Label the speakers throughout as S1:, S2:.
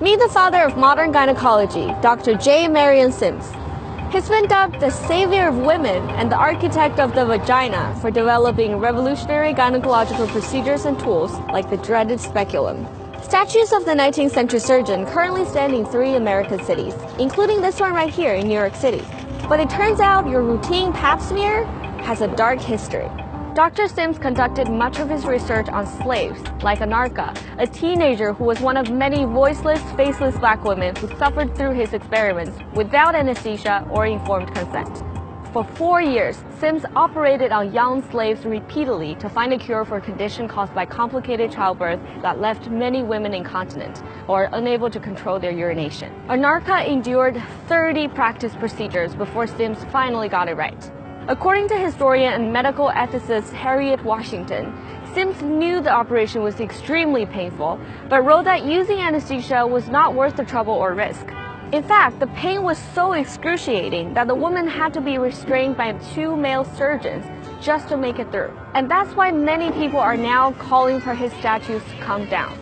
S1: Meet the father of modern gynecology, Dr. J. Marion Sims. He's been dubbed the savior of women and the architect of the vagina for developing revolutionary gynecological procedures and tools like the dreaded speculum. Statues of the 19th century surgeon currently stand in 3 American cities, including this one right here in New York City. But it turns out your routine pap smear has a dark history. Dr. Sims conducted much of his research on slaves, like Anarcha, a teenager who was one of many voiceless, faceless black women who suffered through his experiments without anesthesia or informed consent. For 4 years, Sims operated on young slaves repeatedly to find a cure for a condition caused by complicated childbirth that left many women incontinent or unable to control their urination. Anarcha endured 30 practice procedures before Sims finally got it right. According to historian and medical ethicist Harriet Washington, Sims knew the operation was extremely painful, but wrote that using anesthesia was not worth the trouble or risk. In fact, the pain was so excruciating that the woman had to be restrained by 2 male surgeons just to make it through. And that's why many people are now calling for his statues to come down.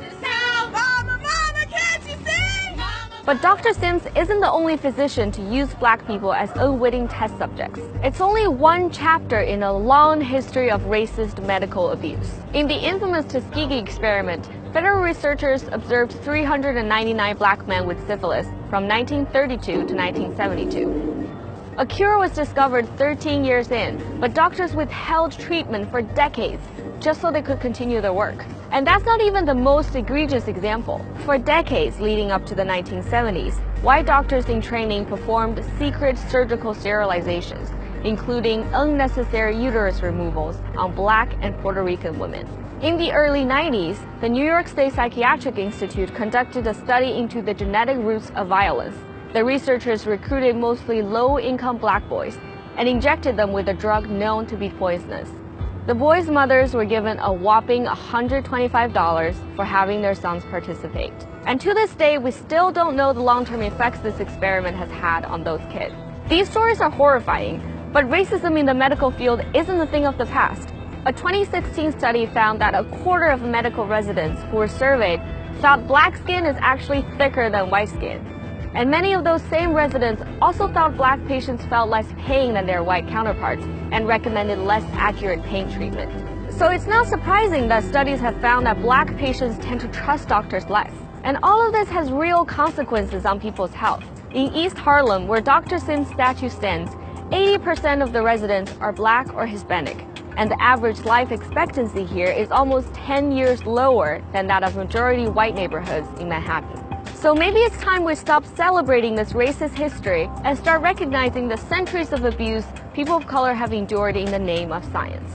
S1: But Dr. Sims isn't the only physician to use black people as unwitting test subjects. It's only one chapter in a long history of racist medical abuse. In the infamous Tuskegee experiment, federal researchers observed 399 black men with syphilis from 1932 to 1972. A cure was discovered 13 years in, but doctors withheld treatment for decades just so they could continue their work. And that's not even the most egregious example. For decades leading up to the 1970s, white doctors in training performed secret surgical sterilizations, including unnecessary uterus removals on black and Puerto Rican women. In the early 90s, the New York State Psychiatric Institute conducted a study into the genetic roots of violence. The researchers recruited mostly low-income black boys and injected them with a drug known to be poisonous. The boys' mothers were given a whopping $125 for having their sons participate. And to this day, we still don't know the long-term effects this experiment has had on those kids. These stories are horrifying, but racism in the medical field isn't a thing of the past. A 2016 study found that a quarter of medical residents who were surveyed thought black skin is actually thicker than white skin. And many of those same residents also thought black patients felt less pain than their white counterparts and recommended less accurate pain treatment. So it's not surprising that studies have found that black patients tend to trust doctors less. And all of this has real consequences on people's health. In East Harlem, where Dr. Sims' statue stands, 80% of the residents are black or Hispanic. And the average life expectancy here is almost 10 years lower than that of majority white neighborhoods in Manhattan. So maybe it's time we stop celebrating this racist history and start recognizing the centuries of abuse people of color have endured in the name of science.